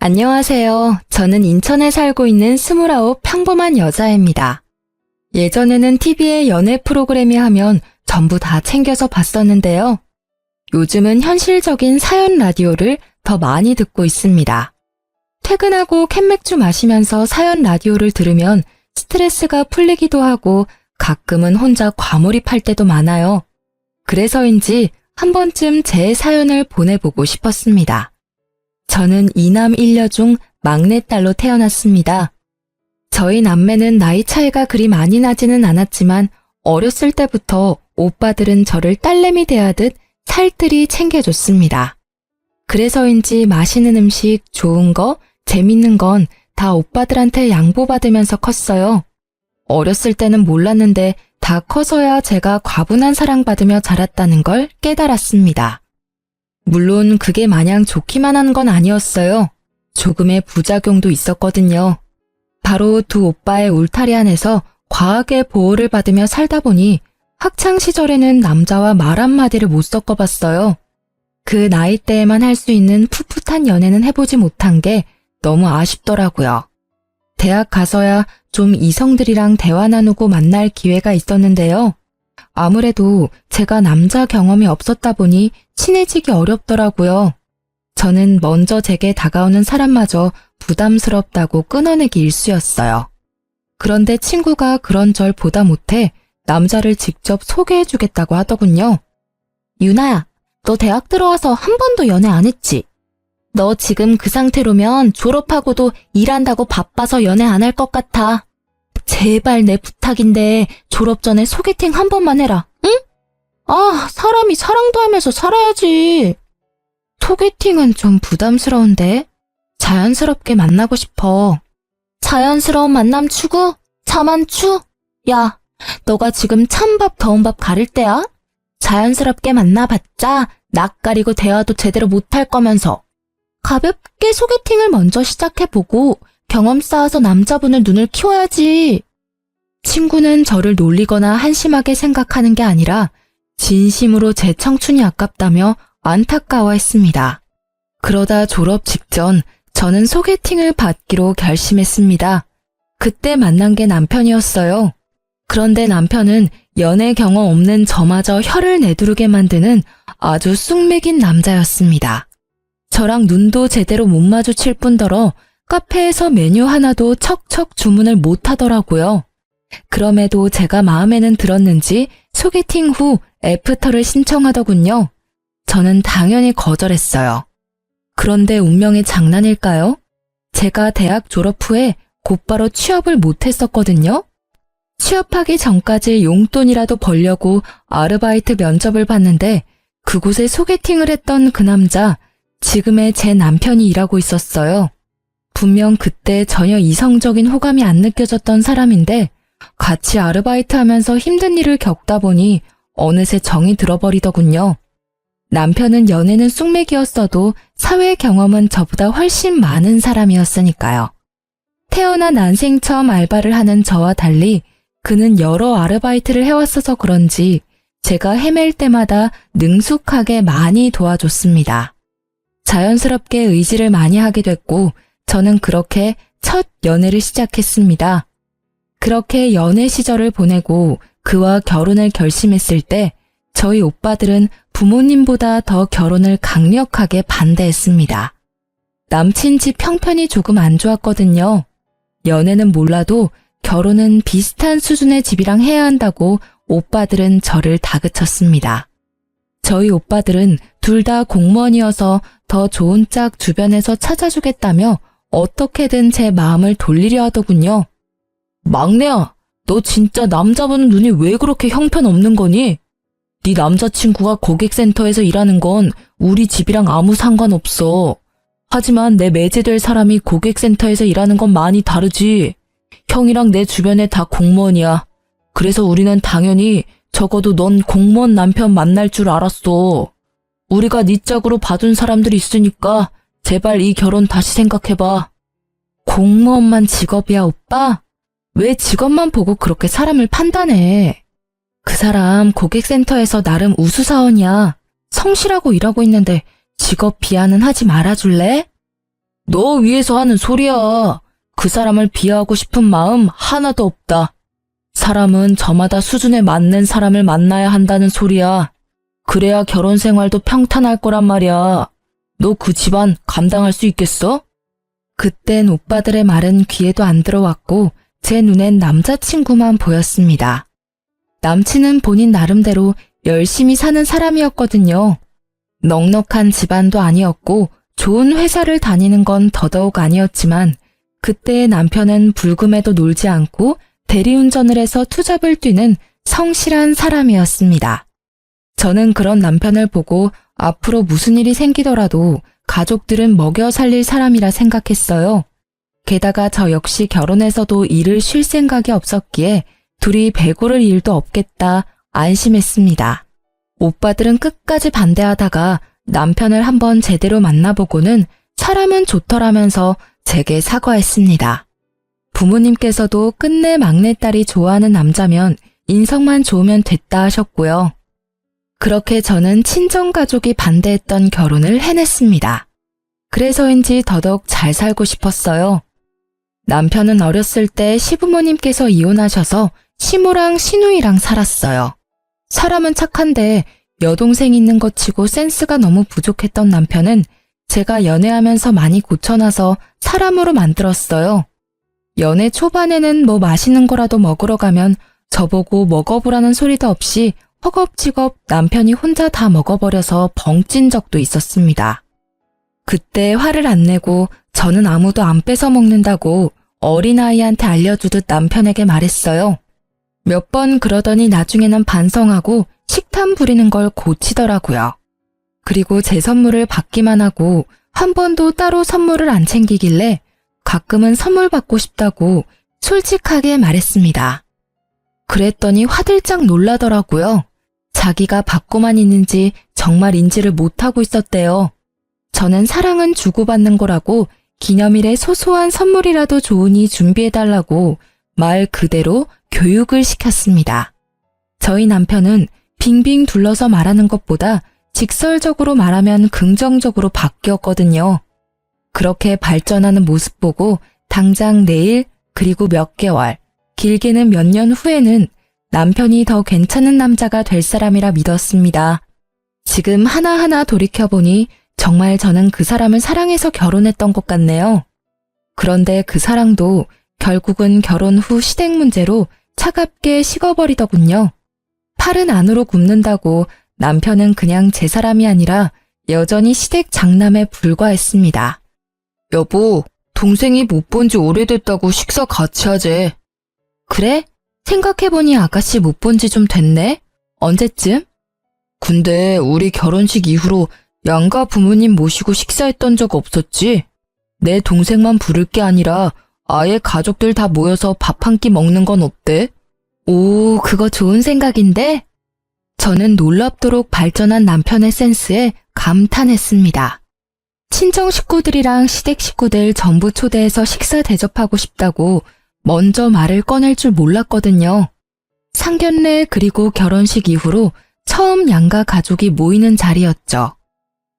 안녕하세요. 저는 인천에 살고 있는 29 평범한 여자입니다. 예전에는 TV에 연애 프로그램이 하면 전부 다 챙겨서 봤었는데요. 요즘은 현실적인 사연 라디오를 더 많이 듣고 있습니다. 퇴근하고 캔맥주 마시면서 사연 라디오를 들으면 스트레스가 풀리기도 하고 가끔은 혼자 과몰입할 때도 많아요. 그래서인지 한 번쯤 제 사연을 보내보고 싶었습니다. 저는 이남 일녀 중 막내딸로 태어났습니다. 저희 남매는 나이 차이가 그리 많이 나지는 않았지만 어렸을 때부터 오빠들은 저를 딸내미 대하듯 살뜰히 챙겨줬습니다. 그래서인지 맛있는 음식, 좋은 거, 재밌는 건 다 오빠들한테 양보받으면서 컸어요. 어렸을 때는 몰랐는데 다 커서야 제가 과분한 사랑받으며 자랐다는 걸 깨달았습니다. 물론 그게 마냥 좋기만 한 건 아니었어요. 조금의 부작용도 있었거든요. 바로 두 오빠의 울타리 안에서 과하게 보호를 받으며 살다 보니 학창 시절에는 남자와 말 한마디를 못 섞어봤어요. 그 나이 때에만 할 수 있는 풋풋한 연애는 해보지 못한 게 너무 아쉽더라고요. 대학 가서야 좀 이성들이랑 대화 나누고 만날 기회가 있었는데요. 아무래도 제가 남자 경험이 없었다 보니 친해지기 어렵더라고요. 저는 먼저 제게 다가오는 사람마저 부담스럽다고 끊어내기 일쑤였어요. 그런데 친구가 그런 절 보다 못해 남자를 직접 소개해주겠다고 하더군요. 유나야, 너 대학 들어와서 한 번도 연애 안 했지? 너 지금 그 상태로면 졸업하고도 일한다고 바빠서 연애 안 할 것 같아. 제발 내 부탁인데 졸업 전에 소개팅 한 번만 해라, 응? 아, 사람이 사랑도 하면서 살아야지. 소개팅은 좀 부담스러운데? 자연스럽게 만나고 싶어. 자연스러운 만남 추구? 자만추? 야, 너가 지금 찬밥 더운 밥 가릴 때야? 자연스럽게 만나봤자 낯가리고 대화도 제대로 못할 거면서. 가볍게 소개팅을 먼저 시작해보고 경험 쌓아서 남자분을 눈을 키워야지. 친구는 저를 놀리거나 한심하게 생각하는 게 아니라 진심으로 제 청춘이 아깝다며 안타까워했습니다. 그러다 졸업 직전 저는 소개팅을 받기로 결심했습니다. 그때 만난 게 남편이었어요. 그런데 남편은 연애 경험 없는 저마저 혀를 내두르게 만드는 아주 쑥맥인 남자였습니다. 저랑 눈도 제대로 못 마주칠 뿐더러 카페에서 메뉴 하나도 척척 주문을 못 하더라고요. 그럼에도 제가 마음에는 들었는지 소개팅 후 애프터를 신청하더군요. 저는 당연히 거절했어요. 그런데 운명의 장난일까요? 제가 대학 졸업 후에 곧바로 취업을 못했었거든요. 취업하기 전까지 용돈이라도 벌려고 아르바이트 면접을 봤는데 그곳에 소개팅을 했던 그 남자, 지금의 제 남편이 일하고 있었어요. 분명 그때 전혀 이성적인 호감이 안 느껴졌던 사람인데 같이 아르바이트 하면서 힘든 일을 겪다 보니 어느새 정이 들어버리더군요. 남편은 연애는 쑥맥이었어도 사회 경험은 저보다 훨씬 많은 사람이었으니까요. 태어난 난생 처음 알바를 하는 저와 달리 그는 여러 아르바이트를 해왔어서 그런지 제가 헤맬 때마다 능숙하게 많이 도와줬습니다. 자연스럽게 의지를 많이 하게 됐고 저는 그렇게 첫 연애를 시작했습니다. 그렇게 연애 시절을 보내고 그와 결혼을 결심했을 때 저희 오빠들은 부모님보다 더 결혼을 강력하게 반대했습니다. 남친 집 형편이 조금 안 좋았거든요. 연애는 몰라도 결혼은 비슷한 수준의 집이랑 해야 한다고 오빠들은 저를 다그쳤습니다. 저희 오빠들은 둘 다 공무원이어서 더 좋은 짝 주변에서 찾아주겠다며 어떻게든 제 마음을 돌리려 하더군요. 막내야, 너 진짜 남자분 눈이 왜 그렇게 형편없는 거니? 네 남자친구가 고객센터에서 일하는 건 우리 집이랑 아무 상관없어. 하지만 내 매제될 사람이 고객센터에서 일하는 건 많이 다르지. 형이랑 내 주변에 다 공무원이야. 그래서 우리는 당연히 적어도 넌 공무원 남편 만날 줄 알았어. 우리가 네 짝으로 봐준 사람들이 있으니까 제발 이 결혼 다시 생각해봐. 공무원만 직업이야, 오빠? 왜 직업만 보고 그렇게 사람을 판단해? 그 사람 고객센터에서 나름 우수사원이야. 성실하고 일하고 있는데 직업 비하는 하지 말아줄래? 너 위해서 하는 소리야. 그 사람을 비하하고 싶은 마음 하나도 없다. 사람은 저마다 수준에 맞는 사람을 만나야 한다는 소리야. 그래야 결혼 생활도 평탄할 거란 말이야. 너 그 집안 감당할 수 있겠어? 그땐 오빠들의 말은 귀에도 안 들어왔고 제 눈엔 남자친구만 보였습니다. 남친은 본인 나름대로 열심히 사는 사람이었거든요. 넉넉한 집안도 아니었고 좋은 회사를 다니는 건 더더욱 아니었지만 그때의 남편은 불금에도 놀지 않고 대리운전을 해서 투잡을 뛰는 성실한 사람이었습니다. 저는 그런 남편을 보고 앞으로 무슨 일이 생기더라도 가족들은 먹여 살릴 사람이라 생각했어요. 게다가 저 역시 결혼해서도 일을 쉴 생각이 없었기에 둘이 배고를 일도 없겠다 안심했습니다. 오빠들은 끝까지 반대하다가 남편을 한번 제대로 만나보고는 사람은 좋더라면서 제게 사과했습니다. 부모님께서도 끝내 막내딸이 좋아하는 남자면 인성만 좋으면 됐다 하셨고요. 그렇게 저는 친정가족이 반대했던 결혼을 해냈습니다. 그래서인지 더더욱 잘 살고 싶었어요. 남편은 어렸을 때 시부모님께서 이혼하셔서 시모랑 시누이랑 살았어요. 사람은 착한데 여동생 있는 것 치고 센스가 너무 부족했던 남편은 제가 연애하면서 많이 고쳐놔서 사람으로 만들었어요. 연애 초반에는 뭐 맛있는 거라도 먹으러 가면 저보고 먹어보라는 소리도 없이 허겁지겁 남편이 혼자 다 먹어버려서 벙찐 적도 있었습니다. 그때 화를 안 내고 저는 아무도 안 뺏어 먹는다고 어린아이한테 알려주듯 남편에게 말했어요. 몇 번 그러더니 나중에는 반성하고 식탐 부리는 걸 고치더라고요. 그리고 제 선물을 받기만 하고 한 번도 따로 선물을 안 챙기길래 가끔은 선물 받고 싶다고 솔직하게 말했습니다. 그랬더니 화들짝 놀라더라고요. 자기가 받고만 있는지 정말 인지를 못하고 있었대요. 저는 사랑은 주고받는 거라고 기념일에 소소한 선물이라도 좋으니 준비해달라고 말 그대로 교육을 시켰습니다. 저희 남편은 빙빙 둘러서 말하는 것보다 직설적으로 말하면 긍정적으로 바뀌었거든요. 그렇게 발전하는 모습 보고 당장 내일 그리고 몇 개월, 길게는 몇 년 후에는 남편이 더 괜찮은 남자가 될 사람이라 믿었습니다. 지금 하나하나 돌이켜보니 정말 저는 그 사람을 사랑해서 결혼했던 것 같네요. 그런데 그 사랑도 결국은 결혼 후 시댁 문제로 차갑게 식어버리더군요. 팔은 안으로 굽는다고 남편은 그냥 제 사람이 아니라 여전히 시댁 장남에 불과했습니다. 여보, 동생이 못 본 지 오래됐다고 식사 같이 하재. 그래? 생각해보니 아가씨 못 본 지 좀 됐네? 언제쯤? 근데 우리 결혼식 이후로 양가 부모님 모시고 식사했던 적 없었지? 내 동생만 부를 게 아니라 아예 가족들 다 모여서 밥 한 끼 먹는 건 어때? 오, 그거 좋은 생각인데? 저는 놀랍도록 발전한 남편의 센스에 감탄했습니다. 친정 식구들이랑 시댁 식구들 전부 초대해서 식사 대접하고 싶다고 먼저 말을 꺼낼 줄 몰랐거든요. 상견례 그리고 결혼식 이후로 처음 양가 가족이 모이는 자리였죠.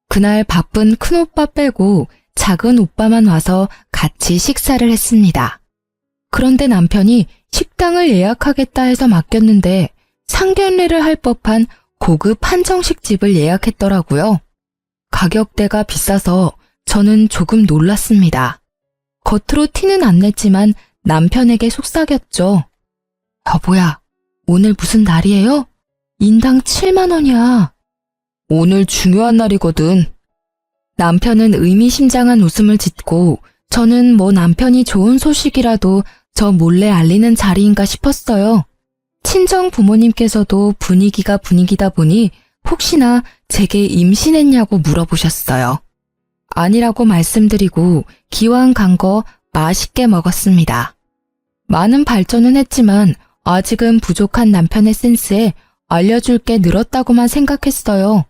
그날 바쁜 큰오빠 빼고 작은 오빠만 와서 같이 식사를 했습니다. 그런데 남편이 식당을 예약하겠다 해서 맡겼는데 상견례를 할 법한 고급 한정식 집을 예약했더라고요. 가격대가 비싸서 저는 조금 놀랐습니다. 겉으로 티는 안 냈지만 남편에게 속삭였죠. 여보야, 오늘 무슨 날이에요? 인당 7만 원이야. 오늘 중요한 날이거든. 남편은 의미심장한 웃음을 짓고 저는 뭐 남편이 좋은 소식이라도 저 몰래 알리는 자리인가 싶었어요. 친정 부모님께서도 분위기가 분위기다 보니 혹시나 제게 임신했냐고 물어보셨어요. 아니라고 말씀드리고 기왕 간 거 맛있게 먹었습니다. 많은 발전은 했지만 아직은 부족한 남편의 센스에 알려줄 게 늘었다고만 생각했어요.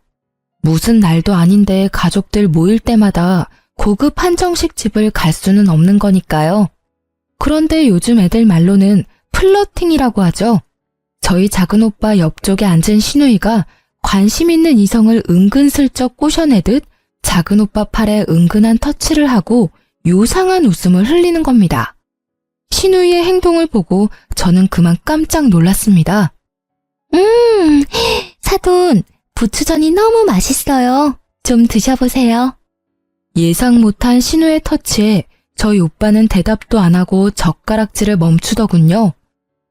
무슨 날도 아닌데 가족들 모일 때마다 고급 한정식 집을 갈 수는 없는 거니까요. 그런데 요즘 애들 말로는 플러팅이라고 하죠. 저희 작은 오빠 옆쪽에 앉은 시누이가 관심 있는 이성을 은근슬쩍 꼬셔내듯 작은 오빠 팔에 은근한 터치를 하고 요상한 웃음을 흘리는 겁니다. 신우이의 행동을 보고 저는 그만 깜짝 놀랐습니다. 사돈, 부추전이 너무 맛있어요. 좀 드셔보세요. 예상 못한 신우의 터치에 저희 오빠는 대답도 안 하고 젓가락질을 멈추더군요.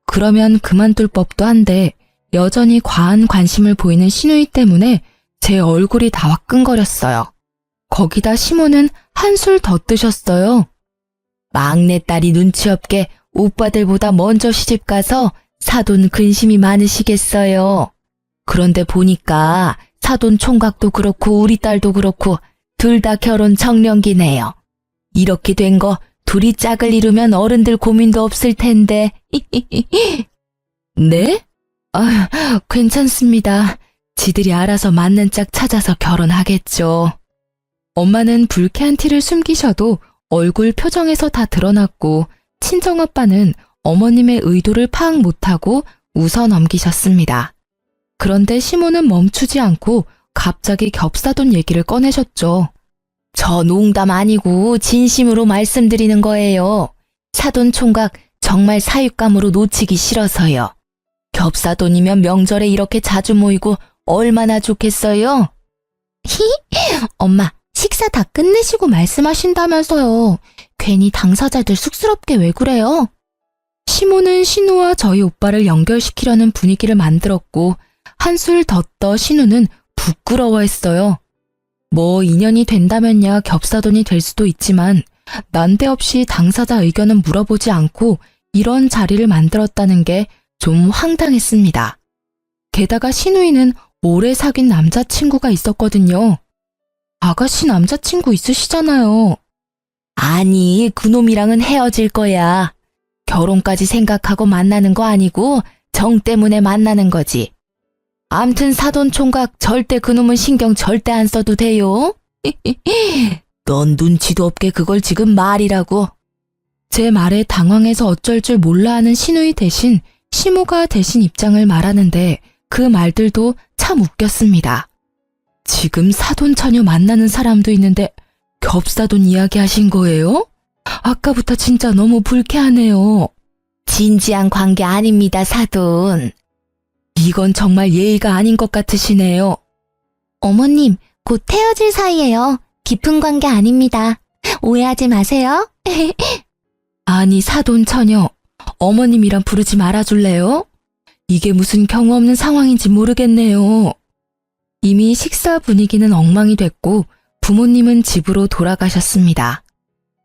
그러면 그만둘 법도 한데 여전히 과한 관심을 보이는 신우이 때문에 제 얼굴이 다 화끈거렸어요. 거기다 시모는 한술 더 뜨셨어요. 막내딸이 눈치 없게 오빠들보다 먼저 시집가서 사돈 근심이 많으시겠어요. 그런데 보니까 사돈 총각도 그렇고 우리 딸도 그렇고 둘 다 결혼 적령기네요. 이렇게 된 거 둘이 짝을 이루면 어른들 고민도 없을 텐데. 네? 아, 괜찮습니다. 지들이 알아서 맞는 짝 찾아서 결혼하겠죠. 엄마는 불쾌한 티를 숨기셔도 얼굴 표정에서 다 드러났고 친정아빠는 어머님의 의도를 파악 못하고 웃어 넘기셨습니다. 그런데 시모는 멈추지 않고 갑자기 겹사돈 얘기를 꺼내셨죠. 저 농담 아니고 진심으로 말씀드리는 거예요. 사돈 총각 정말 사윗감으로 놓치기 싫어서요. 겹사돈이면 명절에 이렇게 자주 모이고 얼마나 좋겠어요? 엄마, 식사 다 끝내시고 말씀하신다면서요. 괜히 당사자들 쑥스럽게 왜 그래요? 시모는 신우와 저희 오빠를 연결시키려는 분위기를 만들었고 한술 더 떠 신우는 부끄러워했어요. 뭐 인연이 된다면야 겹사돈이 될 수도 있지만 난데없이 당사자 의견은 물어보지 않고 이런 자리를 만들었다는 게 좀 황당했습니다. 게다가 신우이는 오래 사귄 남자친구가 있었거든요. 아가씨 남자친구 있으시잖아요. 아니, 그놈이랑은 헤어질 거야. 결혼까지 생각하고 만나는 거 아니고 정 때문에 만나는 거지. 암튼 사돈 총각 절대 그놈은 신경 절대 안 써도 돼요. 넌 눈치도 없게 그걸 지금 말이라고. 제 말에 당황해서 어쩔 줄 몰라 하는 신우이 대신 시모가 대신 입장을 말하는데 그 말들도 참 웃겼습니다. 지금 사돈 처녀 만나는 사람도 있는데 겹사돈 이야기 하신 거예요? 아까부터 진짜 너무 불쾌하네요. 진지한 관계 아닙니다, 사돈. 이건 정말 예의가 아닌 것 같으시네요. 어머님, 곧 헤어질 사이예요. 깊은 관계 아닙니다. 오해하지 마세요. 아니, 사돈 처녀. 어머님이란 부르지 말아줄래요? 이게 무슨 경우 없는 상황인지 모르겠네요. 이미 식사 분위기는 엉망이 됐고 부모님은 집으로 돌아가셨습니다.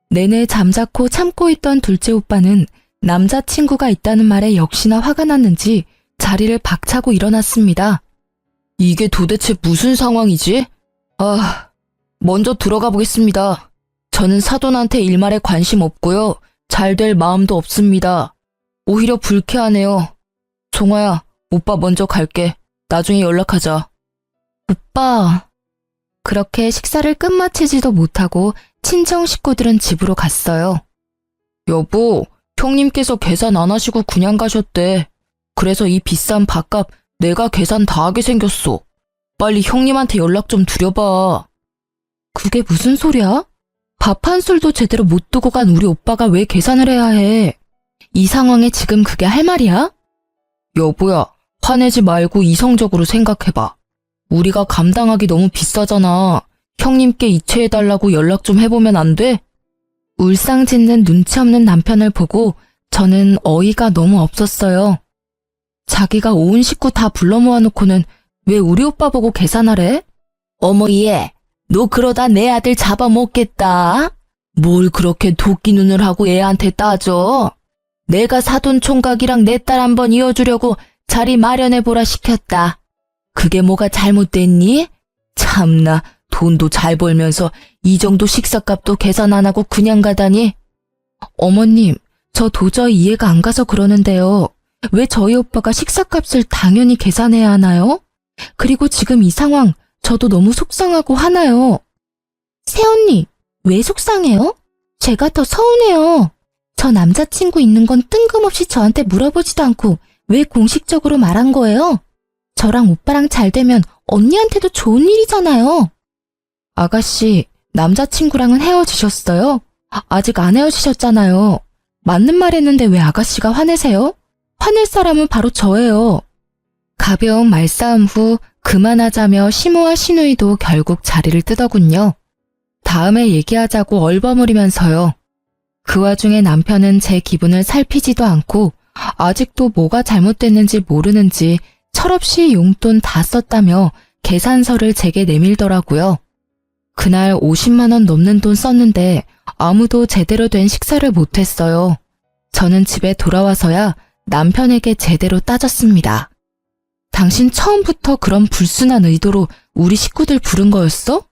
내내 잠자코 참고 있던 둘째 오빠는 남자친구가 있다는 말에 역시나 화가 났는지 자리를 박차고 일어났습니다. 이게 도대체 무슨 상황이지? 먼저 들어가 보겠습니다. 저는 사돈한테 일말에 관심 없고요. 잘 될 마음도 없습니다. 오히려 불쾌하네요. 종아야, 오빠 먼저 갈게. 나중에 연락하자. 오빠. 그렇게 식사를 끝마치지도 못하고 친정 식구들은 집으로 갔어요. 여보, 형님께서 계산 안 하시고 그냥 가셨대. 그래서 이 비싼 밥값 내가 계산 다 하게 생겼어. 빨리 형님한테 연락 좀 드려봐. 그게 무슨 소리야? 밥 한 술도 제대로 못 두고 간 우리 오빠가 왜 계산을 해야 해? 이 상황에 지금 그게 할 말이야? 여보야, 화내지 말고 이성적으로 생각해봐. 우리가 감당하기 너무 비싸잖아. 형님께 이체해달라고 연락 좀 해보면 안 돼? 울상짓는 눈치 없는 남편을 보고 저는 어이가 너무 없었어요. 자기가 온 식구 다 불러 모아놓고는 왜 우리 오빠 보고 계산하래? 어머 얘, 너 그러다 내 아들 잡아먹겠다. 뭘 그렇게 도끼 눈을 하고 애한테 따져? 내가 사돈 총각이랑 내 딸 한번 이어주려고 자리 마련해보라 시켰다. 그게 뭐가 잘못됐니? 참나, 돈도 잘 벌면서 이 정도 식사값도 계산 안 하고 그냥 가다니? 어머님, 저 도저히 이해가 안 가서 그러는데요. 왜 저희 오빠가 식사값을 당연히 계산해야 하나요? 그리고 지금 이 상황 저도 너무 속상하고 화나요. 새언니, 왜 속상해요? 제가 더 서운해요. 저 남자친구 있는 건 뜬금없이 저한테 물어보지도 않고 왜 공식적으로 말한 거예요? 저랑 오빠랑 잘 되면 언니한테도 좋은 일이잖아요. 아가씨, 남자친구랑은 헤어지셨어요? 아직 안 헤어지셨잖아요. 맞는 말 했는데 왜 아가씨가 화내세요? 화낼 사람은 바로 저예요. 가벼운 말싸움 후 그만하자며 시모와 시누이도 결국 자리를 뜨더군요. 다음에 얘기하자고 얼버무리면서요. 그 와중에 남편은 제 기분을 살피지도 않고 아직도 뭐가 잘못됐는지 모르는지 철없이 용돈 다 썼다며 계산서를 제게 내밀더라고요. 그날 50만 원 넘는 돈 썼는데 아무도 제대로 된 식사를 못했어요. 저는 집에 돌아와서야 남편에게 제대로 따졌습니다. 당신 처음부터 그런 불순한 의도로 우리 식구들 부른 거였어?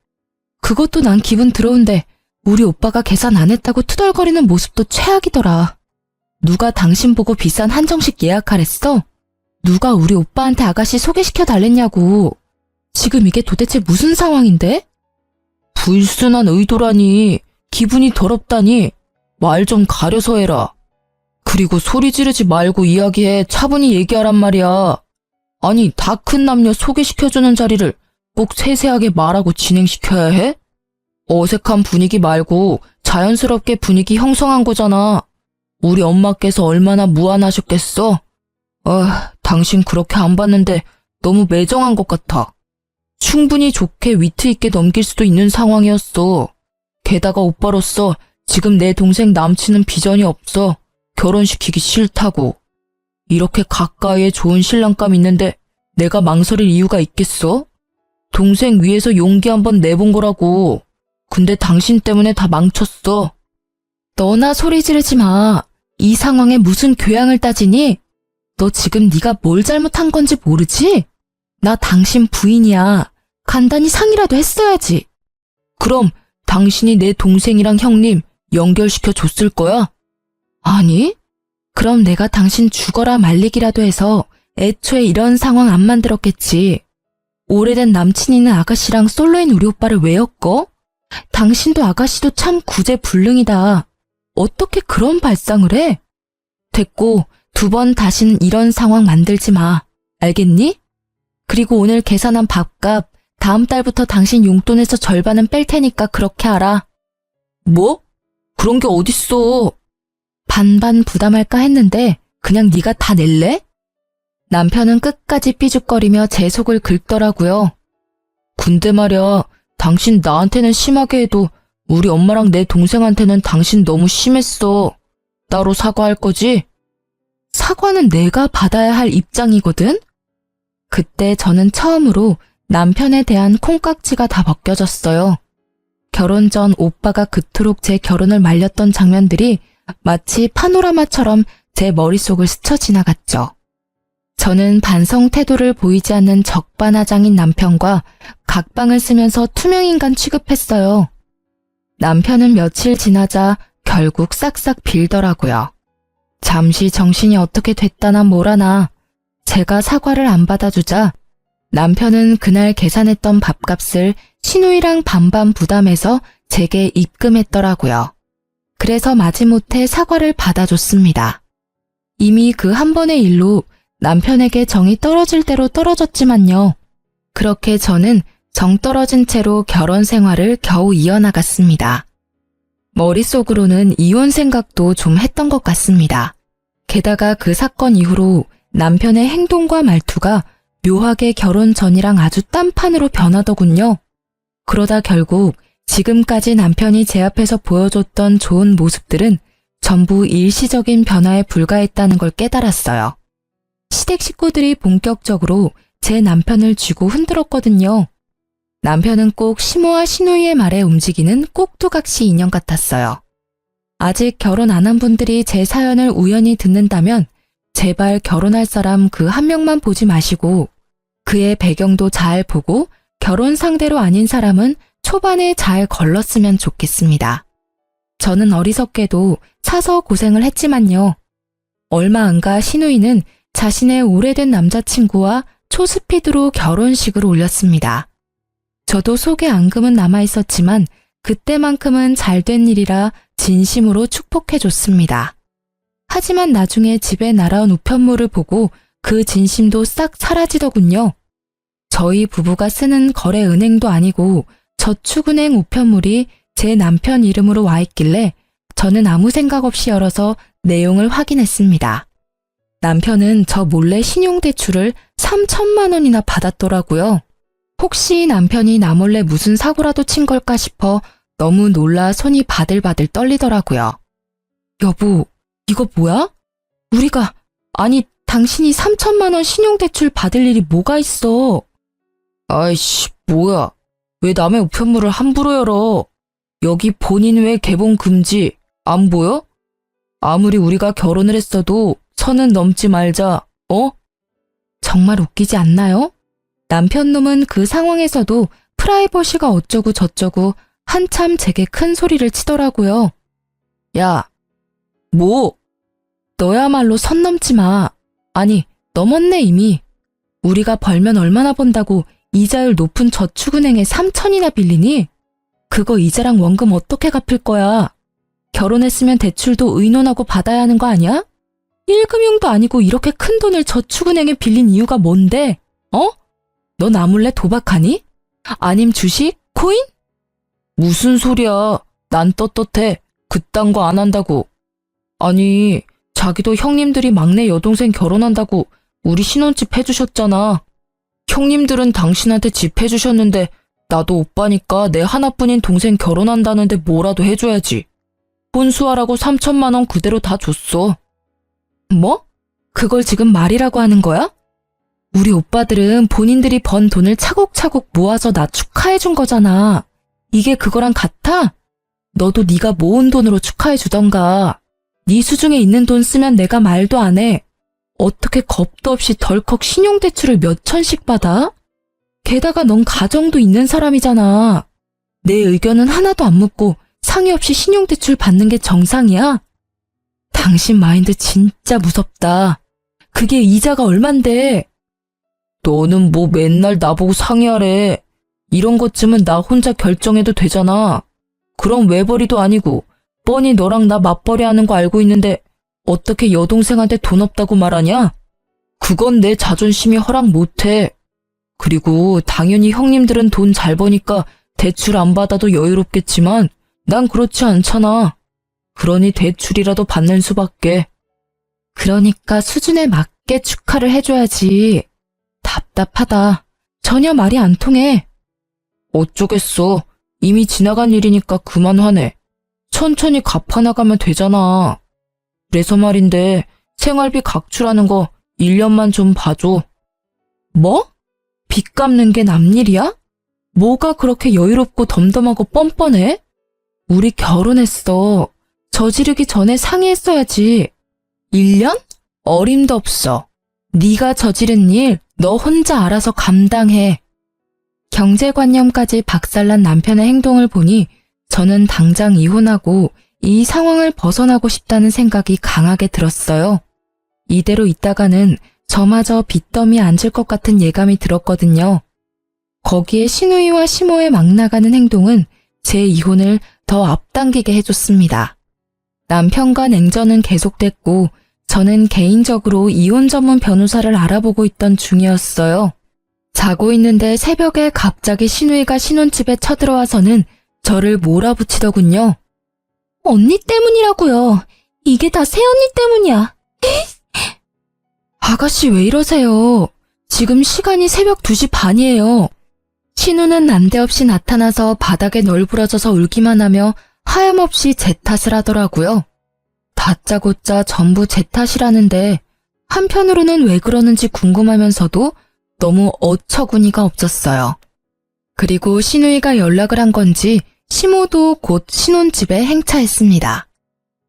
그것도 난 기분 더러운데 우리 오빠가 계산 안 했다고 투덜거리는 모습도 최악이더라. 누가 당신 보고 비싼 한정식 예약하랬어? 누가 우리 오빠한테 아가씨 소개시켜 달랬냐고. 지금 이게 도대체 무슨 상황인데? 불순한 의도라니, 기분이 더럽다니, 말 좀 가려서 해라. 그리고 소리 지르지 말고 이야기해, 차분히 얘기하란 말이야. 아니, 다 큰 남녀 소개시켜주는 자리를 꼭 세세하게 말하고 진행시켜야 해? 어색한 분위기 말고 자연스럽게 분위기 형성한 거잖아. 우리 엄마께서 얼마나 무안하셨겠어? 당신 그렇게 안 봤는데 너무 매정한 것 같아. 충분히 좋게 위트 있게 넘길 수도 있는 상황이었어. 게다가 오빠로서 지금 내 동생 남친은 비전이 없어. 결혼시키기 싫다고. 이렇게 가까이에 좋은 신랑감 있는데 내가 망설일 이유가 있겠어? 동생 위해서 용기 한번 내본 거라고. 근데 당신 때문에 다 망쳤어. 너나 소리 지르지 마. 이 상황에 무슨 교양을 따지니? 너 지금 네가 뭘 잘못한 건지 모르지? 나 당신 부인이야. 간단히 상의라도 했어야지. 그럼 당신이 내 동생이랑 형님 연결시켜 줬을 거야? 아니? 그럼 내가 당신 죽어라 말리기라도 해서 애초에 이런 상황 안 만들었겠지. 오래된 남친 있는 아가씨랑 솔로인 우리 오빠를 왜 엮어? 당신도 아가씨도 참 구제불능이다. 어떻게 그런 발상을 해? 됐고, 2번 다신 이런 상황 만들지 마. 알겠니? 그리고 오늘 계산한 밥값 다음 달부터 당신 용돈에서 절반은 뺄 테니까 그렇게 하라. 뭐? 그런 게 어딨어. 반반 부담할까 했는데 그냥 네가 다 낼래? 남편은 끝까지 삐죽거리며 제 속을 긁더라고요. 근데 말야, 당신 나한테는 심하게 해도 우리 엄마랑 내 동생한테는 당신 너무 심했어. 따로 사과할 거지? 사과는 내가 받아야 할 입장이거든? 그때 저는 처음으로 남편에 대한 콩깍지가 다 벗겨졌어요. 결혼 전 오빠가 그토록 제 결혼을 말렸던 장면들이 마치 파노라마처럼 제 머릿속을 스쳐 지나갔죠. 저는 반성 태도를 보이지 않는 적반하장인 남편과 각방을 쓰면서 투명인간 취급했어요. 남편은 며칠 지나자 결국 싹싹 빌더라고요. 잠시 정신이 어떻게 됐다나 뭐라나 제가 사과를 안 받아주자 남편은 그날 계산했던 밥값을 시누이랑 반반 부담해서 제게 입금했더라고요. 그래서 마지못해 사과를 받아줬습니다. 이미 그 한 번의 일로 남편에게 정이 떨어질 대로 떨어졌지만요. 그렇게 저는 정 떨어진 채로 결혼 생활을 겨우 이어나갔습니다. 머릿속으로는 이혼 생각도 좀 했던 것 같습니다. 게다가 그 사건 이후로 남편의 행동과 말투가 묘하게 결혼 전이랑 아주 딴판으로 변하더군요. 그러다 결국 지금까지 남편이 제 앞에서 보여줬던 좋은 모습들은 전부 일시적인 변화에 불과했다는 걸 깨달았어요. 시댁 식구들이 본격적으로 제 남편을 쥐고 흔들었거든요. 남편은 꼭 시모와 시누이의 말에 움직이는 꼭두각시 인형 같았어요. 아직 결혼 안 한 분들이 제 사연을 우연히 듣는다면 제발 결혼할 사람 그 한 명만 보지 마시고 그의 배경도 잘 보고 결혼 상대로 아닌 사람은 초반에 잘 걸렀으면 좋겠습니다. 저는 어리석게도 사서 고생을 했지만요. 얼마 안 가 시누이는 자신의 오래된 남자친구와 초스피드로 결혼식을 올렸습니다. 저도 속에 앙금은 남아있었지만 그때만큼은 잘된 일이라 진심으로 축복해줬습니다. 하지만 나중에 집에 날아온 우편물을 보고 그 진심도 싹 사라지더군요. 저희 부부가 쓰는 거래 은행도 아니고 저축은행 우편물이 제 남편 이름으로 와 있길래 저는 아무 생각 없이 열어서 내용을 확인했습니다. 남편은 저 몰래 신용대출을 3천만 원이나 받았더라고요. 혹시 남편이 나 몰래 무슨 사고라도 친 걸까 싶어 너무 놀라 손이 바들바들 떨리더라고요. 여보, 이거 뭐야? 아니, 당신이 3천만 원 신용대출 받을 일이 뭐가 있어? 아이씨, 뭐야. 왜 남의 우편물을 함부로 열어? 여기 본인 외 개봉 금지. 안 보여? 아무리 우리가 결혼을 했어도 선은 넘지 말자, 어? 정말 웃기지 않나요? 남편 놈은 그 상황에서도 프라이버시가 어쩌고 저쩌고 한참 제게 큰 소리를 치더라고요. 야, 뭐? 너야말로 선 넘지 마. 아니, 넘었네 이미. 우리가 벌면 얼마나 번다고 이자율 높은 저축은행에 3천이나 빌리니? 그거 이자랑 원금 어떻게 갚을 거야? 결혼했으면 대출도 의논하고 받아야 하는 거 아니야? 1금융도 아니고 이렇게 큰 돈을 저축은행에 빌린 이유가 뭔데? 어? 너 나 몰래 도박하니? 아님 주식? 코인? 무슨 소리야. 난 떳떳해. 그딴 거 안 한다고. 아니, 자기도 형님들이 막내 여동생 결혼한다고 우리 신혼집 해주셨잖아. 형님들은 당신한테 집 해주셨는데 나도 오빠니까 내 하나뿐인 동생 결혼한다는데 뭐라도 해줘야지. 혼수하라고 3천만 원 그대로 다 줬어. 뭐? 그걸 지금 말이라고 하는 거야? 우리 오빠들은 본인들이 번 돈을 차곡차곡 모아서 나 축하해준 거잖아. 이게 그거랑 같아? 너도 네가 모은 돈으로 축하해주던가. 네 수중에 있는 돈 쓰면 내가 말도 안 해. 어떻게 겁도 없이 덜컥 신용대출을 몇 천씩 받아? 게다가 넌 가정도 있는 사람이잖아. 내 의견은 하나도 안 묻고 상의 없이 신용대출 받는 게 정상이야? 당신 마인드 진짜 무섭다. 그게 이자가 얼만데? 너는 뭐 맨날 나보고 상의하래. 이런 것쯤은 나 혼자 결정해도 되잖아. 그럼 외벌이도 아니고 뻔히 너랑 나 맞벌이 하는 거 알고 있는데 어떻게 여동생한테 돈 없다고 말하냐? 그건 내 자존심이 허락 못해. 그리고 당연히 형님들은 돈 잘 버니까 대출 안 받아도 여유롭겠지만 난 그렇지 않잖아. 그러니 대출이라도 받는 수밖에. 그러니까 수준에 맞게 축하를 해줘야지. 답답하다. 전혀 말이 안 통해. 어쩌겠어. 이미 지나간 일이니까 그만 화내. 천천히 갚아나가면 되잖아. 그래서 말인데 생활비 각출하는 거 1년만 좀 봐줘. 뭐? 빚 갚는 게 남일이야? 뭐가 그렇게 여유롭고 덤덤하고 뻔뻔해? 우리 결혼했어. 저지르기 전에 상의했어야지. 1년? 어림도 없어. 네가 저지른 일 너 혼자 알아서 감당해. 경제관념까지 박살난 남편의 행동을 보니 저는 당장 이혼하고 이 상황을 벗어나고 싶다는 생각이 강하게 들었어요. 이대로 있다가는 저마저 빚더미에 앉을 것 같은 예감이 들었거든요. 거기에 시누이와 시모의 막 나가는 행동은 제 이혼을 더 앞당기게 해줬습니다. 남편과 냉전은 계속됐고 저는 개인적으로 이혼 전문 변호사를 알아보고 있던 중이었어요. 자고 있는데 새벽에 갑자기 시누이가 신혼집에 쳐들어와서는 저를 몰아붙이더군요. 언니 때문이라고요. 이게 다 새언니 때문이야. 아가씨 왜 이러세요? 지금 시간이 새벽 2시 반이에요. 신우는 난데없이 나타나서 바닥에 널브러져서 울기만 하며 하염없이 제 탓을 하더라고요. 다짜고짜 전부 제 탓이라는데 한편으로는 왜 그러는지 궁금하면서도 너무 어처구니가 없었어요. 그리고 시누이가 연락을 한 건지 시모도 곧 신혼집에 행차했습니다.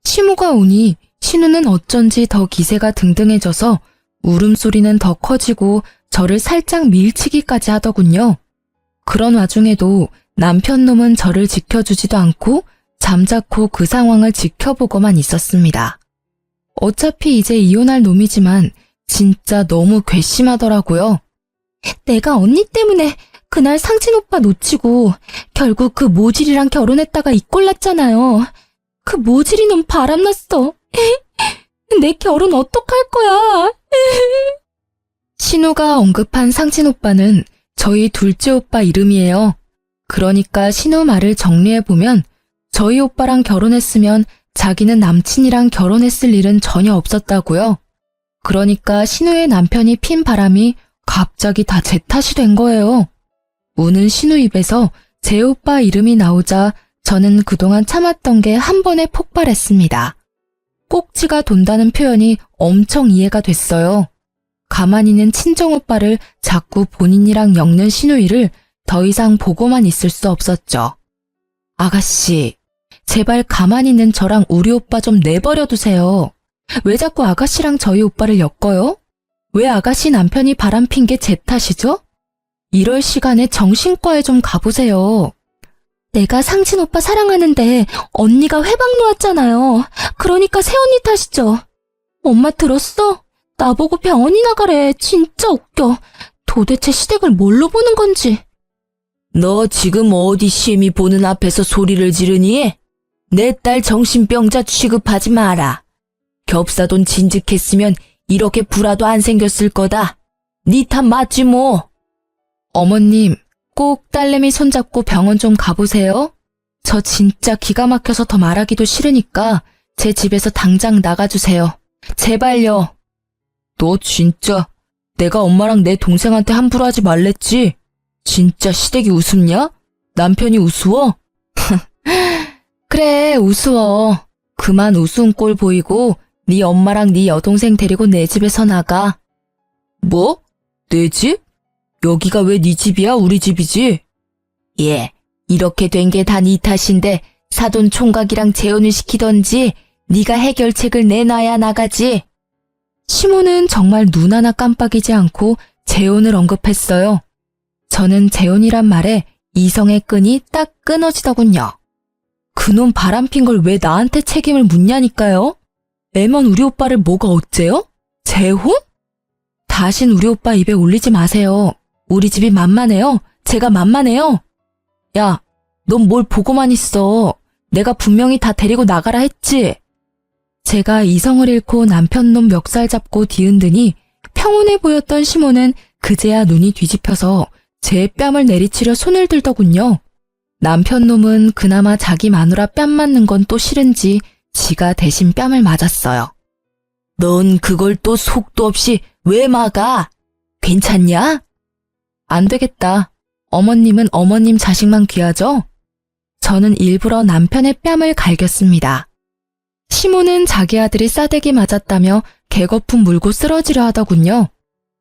시모가 오니 신우는 어쩐지 더 기세가 등등해져서 울음소리는 더 커지고 저를 살짝 밀치기까지 하더군요. 그런 와중에도 남편 놈은 저를 지켜주지도 않고 잠자코 그 상황을 지켜보고만 있었습니다. 어차피 이제 이혼할 놈이지만 진짜 너무 괘씸하더라고요. 내가 언니 때문에 그날 상진 오빠 놓치고 결국 그 모질이랑 결혼했다가 이 꼴 났잖아요. 그 모질이 놈 바람났어. 내 결혼 어떡할 거야. 신우가 언급한 상진 오빠는 저희 둘째 오빠 이름이에요. 그러니까 신우 말을 정리해보면 저희 오빠랑 결혼했으면 자기는 남친이랑 결혼했을 일은 전혀 없었다고요. 그러니까 신우의 남편이 핀 바람이 갑자기 다 제 탓이 된 거예요. 우는 신우 입에서 제 오빠 이름이 나오자 저는 그동안 참았던 게 한 번에 폭발했습니다. 꼭지가 돈다는 표현이 엄청 이해가 됐어요. 가만히 있는 친정오빠를 자꾸 본인이랑 엮는 신우이를 더 이상 보고만 있을 수 없었죠. 아가씨, 제발 가만히 있는 저랑 우리 오빠 좀 내버려 두세요. 왜 자꾸 아가씨랑 저희 오빠를 엮어요? 왜 아가씨 남편이 바람핀 게 제 탓이죠? 이럴 시간에 정신과에 좀 가보세요. 내가 상진 오빠 사랑하는데 언니가 회방 놓았잖아요. 그러니까 새언니 탓이죠. 엄마 들었어? 나보고 병원이 나가래. 진짜 웃겨. 도대체 시댁을 뭘로 보는 건지. 너 지금 어디 시엠이 보는 앞에서 소리를 지르니? 내 딸 정신병자 취급하지 마라. 겹사돈 진즉했으면 이렇게 불화도 안 생겼을 거다. 니 탓 맞지 뭐. 어머님, 꼭 딸내미 손잡고 병원 좀 가보세요. 저 진짜 기가 막혀서 더 말하기도 싫으니까 제 집에서 당장 나가주세요. 제발요. 너 진짜 내가 엄마랑 내 동생한테 함부로 하지 말랬지? 진짜 시댁이 우습냐? 남편이 우스워? 그래, 우스워. 그만 우스운 꼴 보이고 네 엄마랑 네 여동생 데리고 내 집에서 나가. 뭐? 내 집? 여기가 왜 네 집이야? 우리 집이지? 예, 이렇게 된 게 다 네 탓인데 사돈 총각이랑 재혼을 시키던지 네가 해결책을 내놔야 나가지. 시모는 정말 눈 하나 깜빡이지 않고 재혼을 언급했어요. 저는 재혼이란 말에 이성의 끈이 딱 끊어지더군요. 그놈 바람핀 걸 왜 나한테 책임을 묻냐니까요? 애먼 우리 오빠를 뭐가 어째요? 재혼? 다신 우리 오빠 입에 올리지 마세요. 우리 집이 만만해요. 제가 만만해요. 야, 넌 뭘 보고만 있어. 내가 분명히 다 데리고 나가라 했지. 제가 이성을 잃고 남편 놈 멱살 잡고 뒤흔드니 평온해 보였던 시모는 그제야 눈이 뒤집혀서 제 뺨을 내리치려 손을 들더군요. 남편 놈은 그나마 자기 마누라 뺨 맞는 건 또 싫은지 지가 대신 뺨을 맞았어요. 넌 그걸 또 속도 없이 왜 막아? 괜찮냐? 안 되겠다. 어머님은 어머님 자식만 귀하죠? 저는 일부러 남편의 뺨을 갈겼습니다. 시모는 자기 아들이 싸대기 맞았다며 개거품 물고 쓰러지려 하더군요.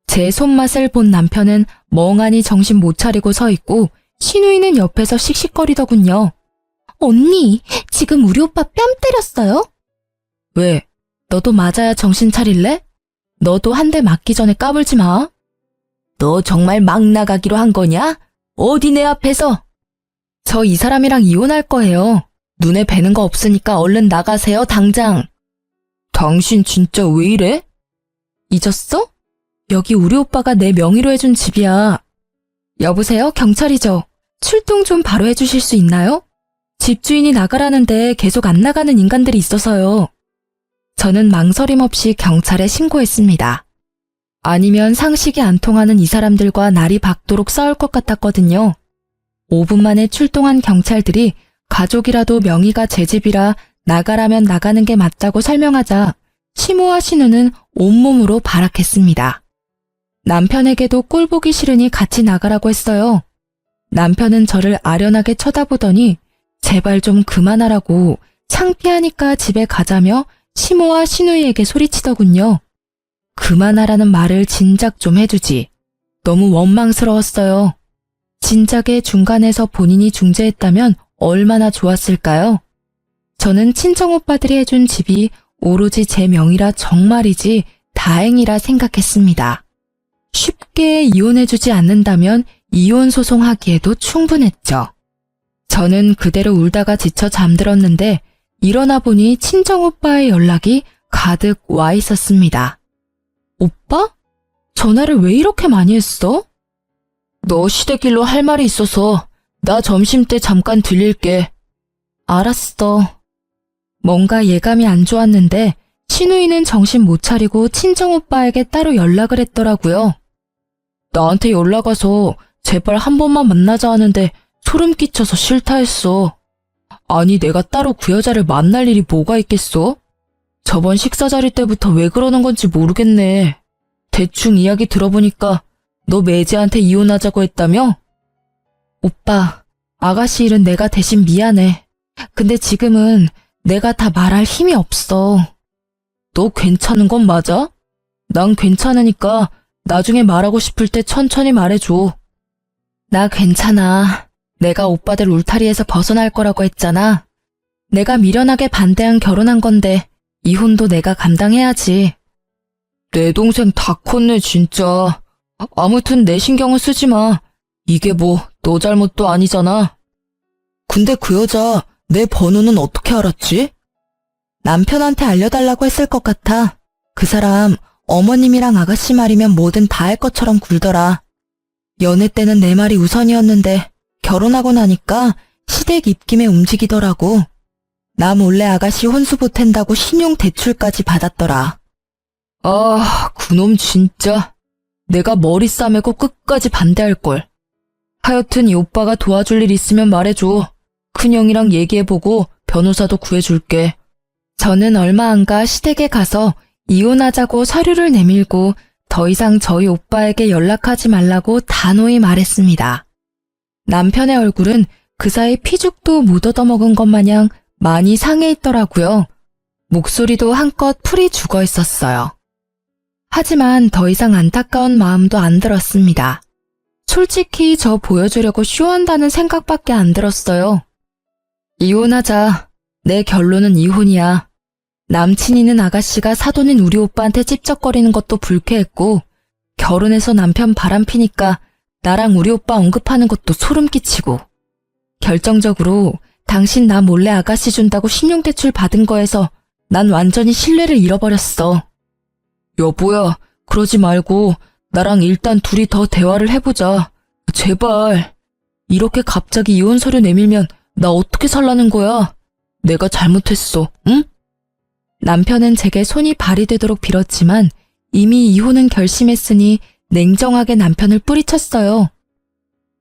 제 손맛을 본 남편은 멍하니 정신 못 차리고 서 있고 신우이는 옆에서 씩씩거리더군요. 언니, 지금 우리 오빠 뺨 때렸어요? 왜? 너도 맞아야 정신 차릴래? 너도 한 대 맞기 전에 까불지 마. 너 정말 막 나가기로 한 거냐? 어디 내 앞에서? 저 이 사람이랑 이혼할 거예요. 눈에 뵈는 거 없으니까 얼른 나가세요, 당장. 당신 진짜 왜 이래? 잊었어? 여기 우리 오빠가 내 명의로 해준 집이야. 여보세요? 경찰이죠? 출동 좀 바로 해주실 수 있나요? 집주인이 나가라는데 계속 안 나가는 인간들이 있어서요. 저는 망설임 없이 경찰에 신고했습니다. 아니면 상식이 안 통하는 이 사람들과 날이 밝도록 싸울 것 같았거든요. 5분 만에 출동한 경찰들이 가족이라도 명의가 제 집이라 나가라면 나가는 게 맞다고 설명하자 시모와 신우는 온몸으로 발악했습니다. 남편에게도 꼴 보기 싫으니 같이 나가라고 했어요. 남편은 저를 아련하게 쳐다보더니 제발 좀 그만하라고 창피하니까 집에 가자며 시모와 신우이에게 소리치더군요. 그만하라는 말을 진작 좀 해주지. 너무 원망스러웠어요. 진작에 중간에서 본인이 중재했다면 얼마나 좋았을까요? 저는 친정오빠들이 해준 집이 오로지 제 명의라 정말이지 다행이라 생각했습니다. 쉽게 이혼해주지 않는다면 이혼 소송하기에도 충분했죠. 저는 그대로 울다가 지쳐 잠들었는데 일어나 보니 친정오빠의 연락이 가득 와 있었습니다. 오빠? 전화를 왜 이렇게 많이 했어? 너 시댁일로 할 말이 있어서 나 점심때 잠깐 들릴게. 알았어. 뭔가 예감이 안 좋았는데 신우이는 정신 못 차리고 친정오빠에게 따로 연락을 했더라고요. 나한테 연락 와서 제발 한 번만 만나자 하는데 소름 끼쳐서 싫다 했어. 아니, 내가 따로 그 여자를 만날 일이 뭐가 있겠어? 저번 식사 자리 때부터 왜 그러는 건지 모르겠네. 대충 이야기 들어보니까 너 매제한테 이혼하자고 했다며? 오빠, 아가씨 일은 내가 대신 미안해. 근데 지금은 내가 다 말할 힘이 없어. 너 괜찮은 건 맞아? 난 괜찮으니까 나중에 말하고 싶을 때 천천히 말해줘. 나 괜찮아. 내가 오빠들 울타리에서 벗어날 거라고 했잖아. 내가 미련하게 반대한 결혼한 건데 이혼도 내가 감당해야지. 내 동생 다 컸네, 진짜. 아무튼 내 신경은 쓰지 마. 이게 뭐 너 잘못도 아니잖아. 근데 그 여자 내 번호는 어떻게 알았지? 남편한테 알려달라고 했을 것 같아. 그 사람 어머님이랑 아가씨 말이면 뭐든 다 할 것처럼 굴더라. 연애 때는 내 말이 우선이었는데 결혼하고 나니까 시댁 입김에 움직이더라고. 나 몰래 아가씨 혼수 보탠다고 신용 대출까지 받았더라. 아, 그놈 진짜. 내가 머리 싸매고 끝까지 반대할걸. 하여튼 이 오빠가 도와줄 일 있으면 말해줘. 큰형이랑 얘기해보고 변호사도 구해줄게. 저는 얼마 안 가 시댁에 가서 이혼하자고 서류를 내밀고 더 이상 저희 오빠에게 연락하지 말라고 단호히 말했습니다. 남편의 얼굴은 그 사이 피죽도 못 얻어먹은 것 마냥 많이 상해 있더라고요. 목소리도 한껏 풀이 죽어 있었어요. 하지만 더 이상 안타까운 마음도 안 들었습니다. 솔직히 저 보여주려고 쇼한다는 생각밖에 안 들었어요. 이혼하자. 내 결론은 이혼이야. 남친 있는 아가씨가 사돈인 우리 오빠한테 찝쩍거리는 것도 불쾌했고 결혼해서 남편 바람피니까 나랑 우리 오빠 언급하는 것도 소름 끼치고 결정적으로 당신 나 몰래 아가씨 준다고 신용대출 받은 거에서 난 완전히 신뢰를 잃어버렸어. 여보야, 그러지 말고 나랑 일단 둘이 더 대화를 해보자. 제발. 이렇게 갑자기 이혼 서류 내밀면 나 어떻게 살라는 거야? 내가 잘못했어, 응? 남편은 제게 손이 발휘되도록 빌었지만 이미 이혼은 결심했으니 냉정하게 남편을 뿌리쳤어요.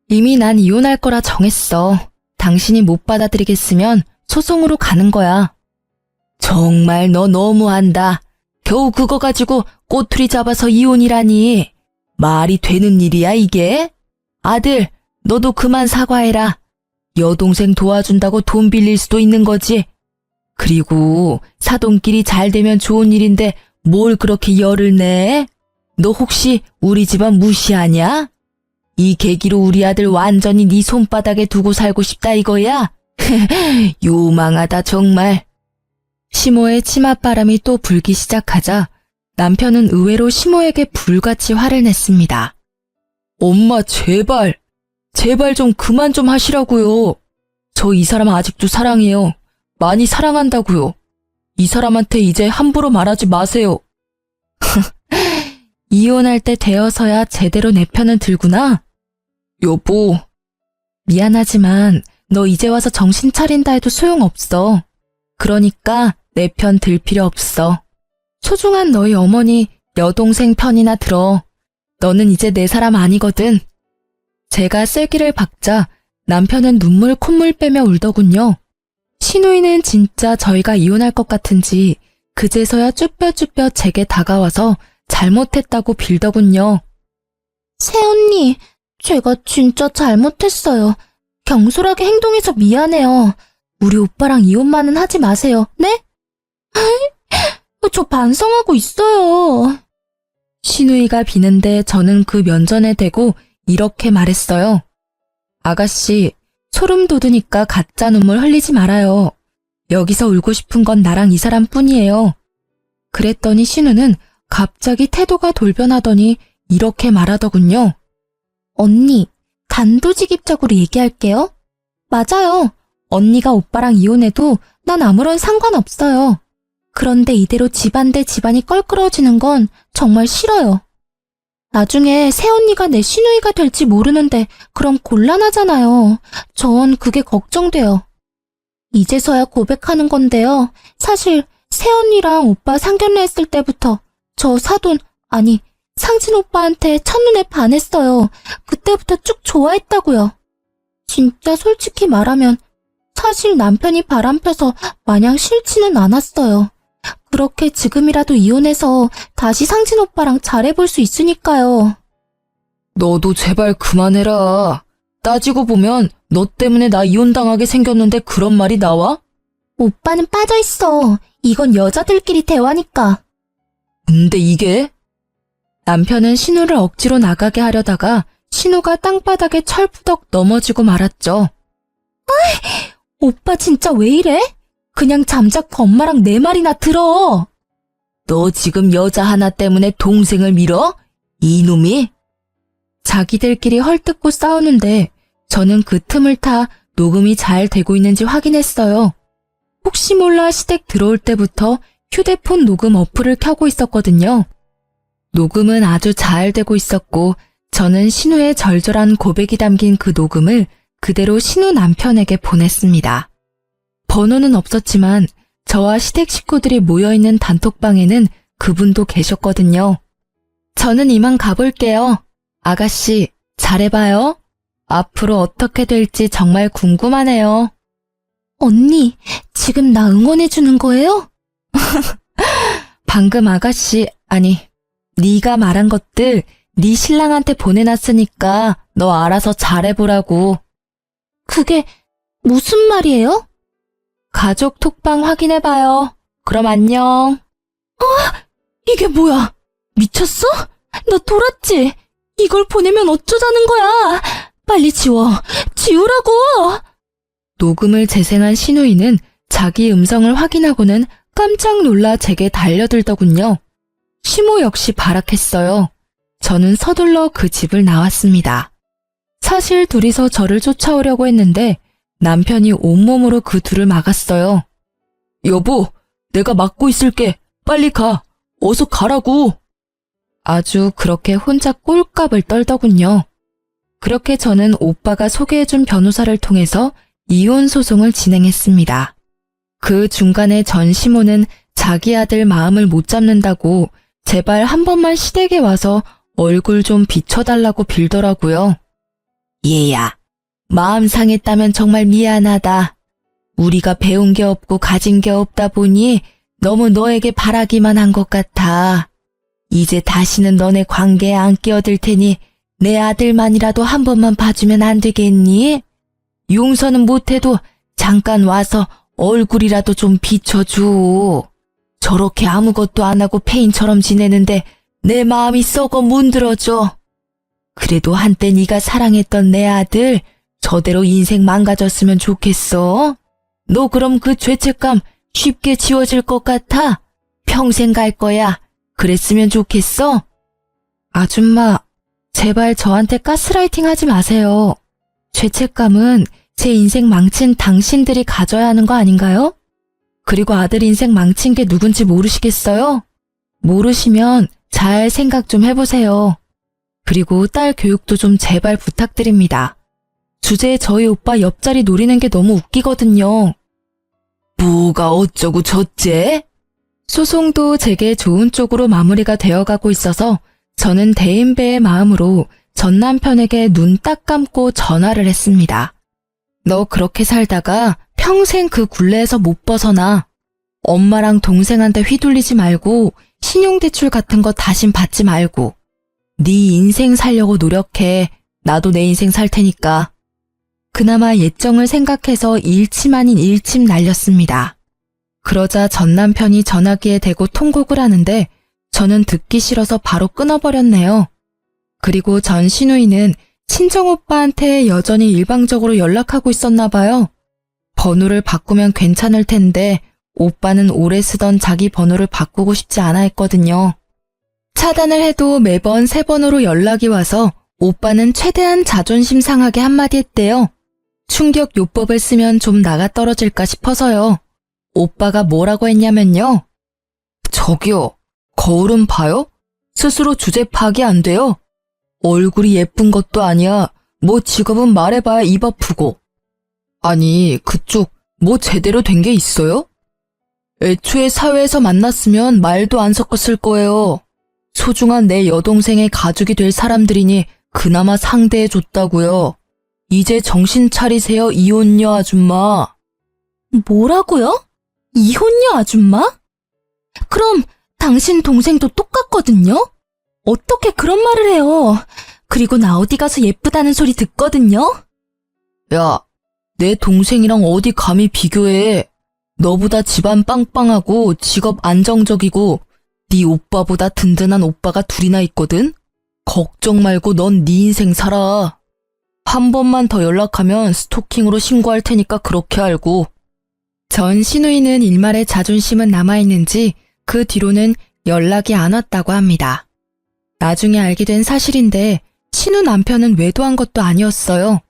이미 난 이혼할 거라 정했어. 당신이 못 받아들이겠으면 소송으로 가는 거야. 정말 너 너무한다. 겨우 그거 가지고 꼬투리 잡아서 이혼이라니. 말이 되는 일이야, 이게? 아들, 너도 그만 사과해라. 여동생 도와준다고 돈 빌릴 수도 있는 거지. 그리고 사돈끼리 잘 되면 좋은 일인데 뭘 그렇게 열을 내? 너 혹시 우리 집안 무시하냐? 이 계기로 우리 아들 완전히 네 손바닥에 두고 살고 싶다 이거야? 요망하다 정말. 시모의 치맛바람이 또 불기 시작하자 남편은 의외로 시모에게 불같이 화를 냈습니다. 엄마 제발, 제발 좀 그만 좀 하시라고요. 저 이 사람 아직도 사랑해요. 많이 사랑한다고요. 이 사람한테 이제 함부로 말하지 마세요. 이혼할 때 되어서야 제대로 내 편을 들구나. 여보. 미안하지만 너 이제 와서 정신 차린다 해도 소용없어. 그러니까 내 편 들 필요 없어. 소중한 너희 어머니 여동생 편이나 들어. 너는 이제 내 사람 아니거든. 제가 쐐기를 박자 남편은 눈물 콧물 빼며 울더군요. 시누이는 진짜 저희가 이혼할 것 같은지 그제서야 쭈뼛쭈뼛 제게 다가와서 잘못했다고 빌더군요. 새언니, 제가 진짜 잘못했어요. 경솔하게 행동해서 미안해요. 우리 오빠랑 이혼만은 하지 마세요. 네? 저 반성하고 있어요. 시누이가 비는데 저는 그 면전에 대고 이렇게 말했어요. 아가씨, 소름 돋으니까 가짜 눈물 흘리지 말아요. 여기서 울고 싶은 건 나랑 이 사람뿐이에요. 그랬더니 신우는 갑자기 태도가 돌변하더니 이렇게 말하더군요. 언니, 단도직입적으로 얘기할게요. 맞아요. 언니가 오빠랑 이혼해도 난 아무런 상관없어요. 그런데 이대로 집안 대 집안이 껄끄러워지는 건 정말 싫어요. 나중에 새언니가 내 시누이가 될지 모르는데 그럼 곤란하잖아요. 전 그게 걱정돼요. 이제서야 고백하는 건데요. 사실 새언니랑 오빠 상견례 했을 때부터 저 사돈, 아니 상진 오빠한테 첫눈에 반했어요. 그때부터 쭉 좋아했다고요. 진짜 솔직히 말하면 사실 남편이 바람펴서 마냥 싫지는 않았어요. 그렇게 지금이라도 이혼해서 다시 상진 오빠랑 잘해볼 수 있으니까요. 너도 제발 그만해라. 따지고 보면 너 때문에 나 이혼당하게 생겼는데 그런 말이 나와? 오빠는 빠져있어. 이건 여자들끼리 대화니까. 근데 이게? 남편은 신우를 억지로 나가게 하려다가 신우가 땅바닥에 철푸덕 넘어지고 말았죠. 오빠 진짜 왜 이래? 그냥 잠자코 엄마랑 내 말이나 들어. 너 지금 여자 하나 때문에 동생을 밀어? 이놈이? 자기들끼리 헐뜯고 싸우는데 저는 그 틈을 타 녹음이 잘 되고 있는지 확인했어요. 혹시 몰라 시댁 들어올 때부터 휴대폰 녹음 어플을 켜고 있었거든요. 녹음은 아주 잘 되고 있었고 저는 신우의 절절한 고백이 담긴 그 녹음을 그대로 신우 남편에게 보냈습니다. 번호는 없었지만 저와 시댁 식구들이 모여있는 단톡방에는 그분도 계셨거든요. 저는 이만 가볼게요. 아가씨, 잘해봐요. 앞으로 어떻게 될지 정말 궁금하네요. 언니, 지금 나 응원해주는 거예요? 방금 아가씨, 아니, 네가 말한 것들 네 신랑한테 보내놨으니까 너 알아서 잘해보라고. 그게 무슨 말이에요? 가족 톡방 확인해봐요. 그럼 안녕. 이게 뭐야? 미쳤어? 너 돌았지? 이걸 보내면 어쩌자는 거야? 빨리 지워. 지우라고! 녹음을 재생한 신우이는 자기 음성을 확인하고는 깜짝 놀라 제게 달려들더군요. 시모 역시 발악했어요. 저는 서둘러 그 집을 나왔습니다. 사실 둘이서 저를 쫓아오려고 했는데 남편이 온몸으로 그 둘을 막았어요. 여보, 내가 막고 있을게. 빨리 가. 어서 가라고. 아주 그렇게 혼자 꼴값을 떨더군요. 그렇게 저는 오빠가 소개해준 변호사를 통해서 이혼 소송을 진행했습니다. 그 중간에 전 시모는 자기 아들 마음을 못 잡는다고 제발 한 번만 시댁에 와서 얼굴 좀 비춰달라고 빌더라고요. 얘야, 마음 상했다면 정말 미안하다. 우리가 배운 게 없고 가진 게 없다 보니 너무 너에게 바라기만 한 것 같아. 이제 다시는 너네 관계에 안 끼어들 테니 내 아들만이라도 한 번만 봐주면 안 되겠니? 용서는 못해도 잠깐 와서 얼굴이라도 좀 비춰줘. 저렇게 아무것도 안 하고 페인처럼 지내는데 내 마음이 썩어 문드러져. 그래도 한때 네가 사랑했던 내 아들 저대로 인생 망가졌으면 좋겠어. 너 그럼 그 죄책감 쉽게 지워질 것 같아? 평생 갈 거야. 그랬으면 좋겠어? 아줌마, 제발 저한테 가스라이팅 하지 마세요. 죄책감은 제 인생 망친 당신들이 가져야 하는 거 아닌가요? 그리고 아들 인생 망친 게 누군지 모르시겠어요? 모르시면 잘 생각 좀 해보세요. 그리고 딸 교육도 좀 제발 부탁드립니다. 주제에 저희 오빠 옆자리 노리는 게 너무 웃기거든요. 뭐가 어쩌고 저째? 소송도 제게 좋은 쪽으로 마무리가 되어가고 있어서 저는 대인배의 마음으로 전 남편에게 눈 딱 감고 전화를 했습니다. 너 그렇게 살다가 평생 그 굴레에서 못 벗어나. 엄마랑 동생한테 휘둘리지 말고 신용대출 같은 거 다신 받지 말고. 네 인생 살려고 노력해. 나도 내 인생 살 테니까. 그나마 예정을 생각해서 일침 아닌 일침 날렸습니다. 그러자 전 남편이 전화기에 대고 통곡을 하는데 저는 듣기 싫어서 바로 끊어버렸네요. 그리고 전 시누이는 친정오빠한테 여전히 일방적으로 연락하고 있었나 봐요. 번호를 바꾸면 괜찮을 텐데 오빠는 오래 쓰던 자기 번호를 바꾸고 싶지 않아 했거든요. 차단을 해도 매번 새 번호로 연락이 와서 오빠는 최대한 자존심 상하게 한마디 했대요. 충격 요법을 쓰면 좀 나가 떨어질까 싶어서요. 오빠가 뭐라고 했냐면요. 저기요, 거울은 봐요? 스스로 주제 파악이 안 돼요? 얼굴이 예쁜 것도 아니야. 뭐 직업은 말해봐야 입 아프고. 아니, 그쪽 뭐 제대로 된 게 있어요? 애초에 사회에서 만났으면 말도 안 섞었을 거예요. 소중한 내 여동생의 가족이 될 사람들이니 그나마 상대해줬다고요. 이제 정신 차리세요, 이혼녀 아줌마. 뭐라고요? 이혼녀 아줌마? 그럼 당신 동생도 똑같거든요? 어떻게 그런 말을 해요? 그리고 나 어디 가서 예쁘다는 소리 듣거든요? 야, 내 동생이랑 어디 감히 비교해. 너보다 집안 빵빵하고 직업 안정적이고 네 오빠보다 든든한 오빠가 둘이나 있거든? 걱정 말고 넌 네 인생 살아. 한 번만 더 연락하면 스토킹으로 신고할 테니까 그렇게 알고. 전 시누이는 일말의 자존심은 남아있는지 그 뒤로는 연락이 안 왔다고 합니다. 나중에 알게 된 사실인데 신우 남편은 외도한 것도 아니었어요.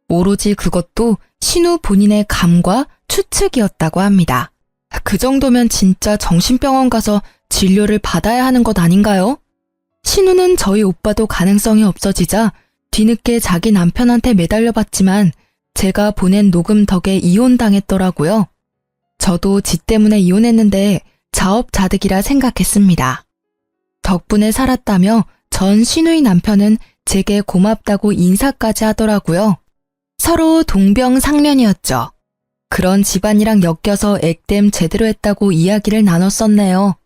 오로지 그것도 신우 본인의 감과 추측이었다고 합니다. 그 정도면 진짜 정신병원 가서 진료를 받아야 하는 것 아닌가요? 신우는 저희 오빠도 가능성이 없어지자 뒤늦게 자기 남편한테 매달려봤지만 제가 보낸 녹음 덕에 이혼당했더라고요. 저도 지 때문에 이혼했는데 자업자득이라 생각했습니다. 덕분에 살았다며 전 시누이 남편은 제게 고맙다고 인사까지 하더라고요. 서로 동병상련이었죠. 그런 집안이랑 엮여서 액땜 제대로 했다고 이야기를 나눴었네요.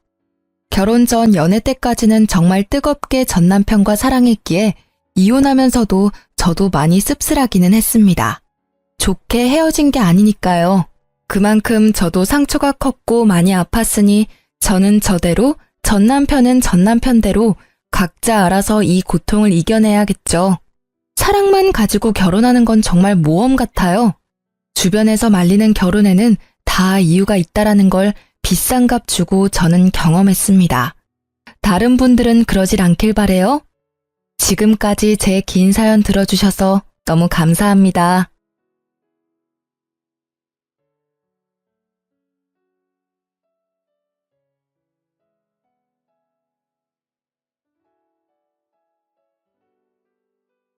결혼 전 연애 때까지는 정말 뜨겁게 전 남편과 사랑했기에 이혼하면서도 저도 많이 씁쓸하기는 했습니다. 좋게 헤어진 게 아니니까요. 그만큼 저도 상처가 컸고 많이 아팠으니 저는 저대로, 전 남편은 전 남편대로 각자 알아서 이 고통을 이겨내야겠죠. 사랑만 가지고 결혼하는 건 정말 모험 같아요. 주변에서 말리는 결혼에는 다 이유가 있다라는 걸 비싼 값 주고 저는 경험했습니다. 다른 분들은 그러질 않길 바래요. 지금까지 제 긴 사연 들어주셔서 너무 감사합니다.